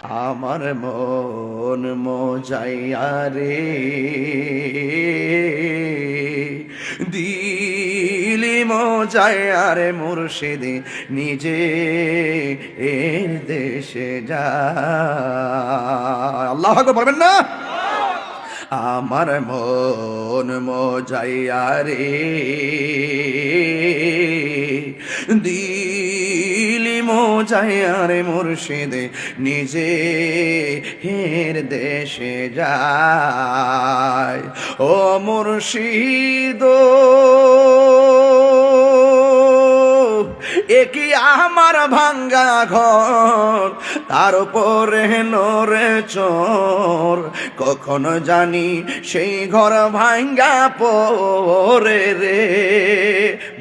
আমার মন মজাইয়া রে দিলি মজাইয়া রে মুর্শিদ নিজে এর দেশে যায়। আল্লাহু আকবার বলবেন না? আমার মন মজাইয়া রে দিলি মজাইয়া রে মুর্শিদ নিজে হের দেশে যায়। ও মুর্শিদ একই আমার ভাঙ্গা ঘর, তার উপরে নরে চোর, কখনো জানি সেই ঘর ভাঙ্গা পরে রে।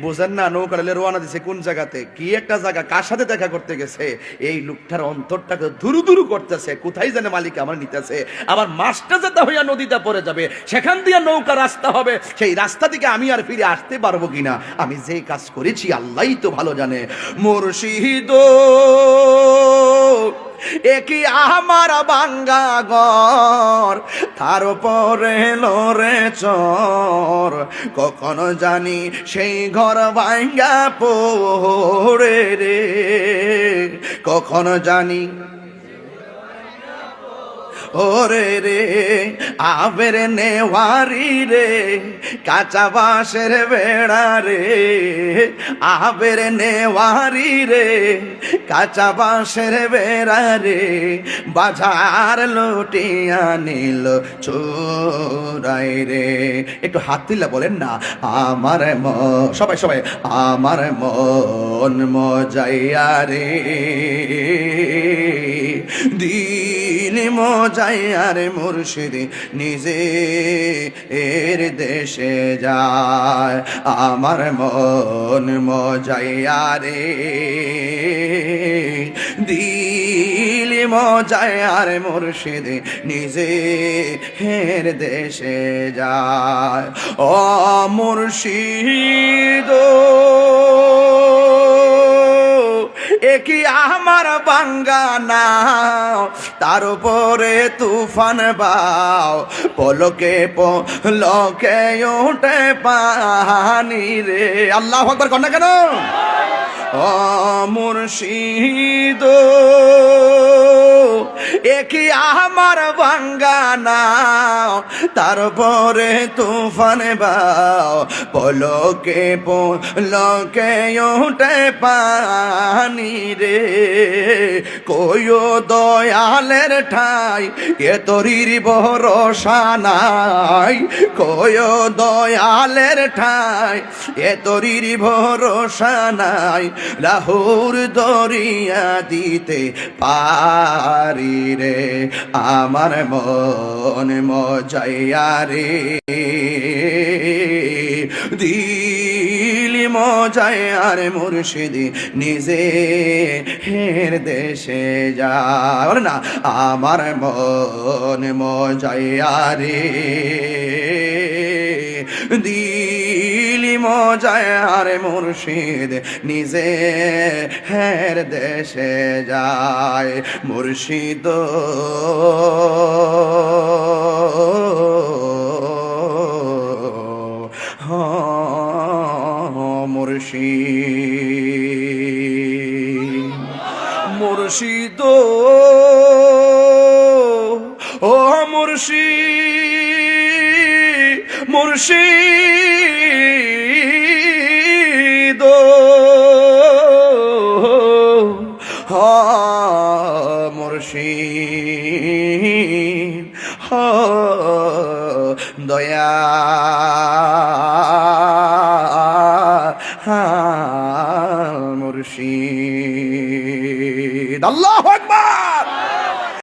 বুঝেন না? নৌকালে রওনা দিছে কোন জায়গাতে, কি একটা জায়গা, কার সাথে দেখা করতে গেছে। এই লোকটার অন্তরটাকে দুরু দুরু করতেছে, কোথায় জানে মালিক আমার নিতেছে। আবার মাছটা যেতে হইয়া নদীতে পড়ে যাবে, সেখান দিয়ে নৌকা রাস্তা হবে, সেই রাস্তা থেকে আমি আর ফিরে আসতে পারবো কিনা। আমি যে কাজ করেছি আল্লাহই তো ভালো জানে। মুর্শিদ একই আমার বাঙ্গা ঘর, তার উপরে লরে চর, কখনো জানি সেই ঘর ভাঙ্গা পড়ে রে, কখনো জানি ওরে রে আবের নেওয়ারি রে, কাঁচা বাঁশের বেড়া রে, আবের নেওয়ারি রে, কাঁচা বাঁশের বেড়া রে, বাজার লুটিয়া নিল চোরাই রে। একটু হাত দিলে বলেন না, আমার সবাই সবাই আমার মন মজাইয়া রে দিলি মজাইয়া রে মুর্শিদ নিজে এর দেশে যায়। আমার মন মজাইয়া রে দিলি মজাইয়া রে মুর্শিদ নিজে এর দেশে যায়। ও মুর্শিদ একই আমার বাঙ্গা নাও, তার উপরে তুফান বাও, পলকে পলকে ওঠে পানি রে। আল্লাহু আকবার কর না কেন? ও মুর্শিদ একই আমার বাঙ্গা নাও, তারপরে তুফান বাও, পলকে পলকে ওঠে পানি রে। কইও দয়ালের ঠাই এ তরির ভরসা নাই, কইও দয়ালের ঠাই এ তরির ভরসা নাই, লাহুর দরিয়া দিতে পারি রে। আমার মন মজাইয়া রে দিলি মজাইয়া রে মুর্শিদ নিজে হের দেশে যায়। বলে না, আমার মন মজাইয়া রে দিলি মজাইয়া রে মুর্শিদ নিজে হের দেশে যায়। মুর্শিদ মুর্শিদ মুর্শিদ ও মুর্শিদ মুর্শিদ মুর্শিদ দয়া মুর্শিদ। আল্লাহু আকবার।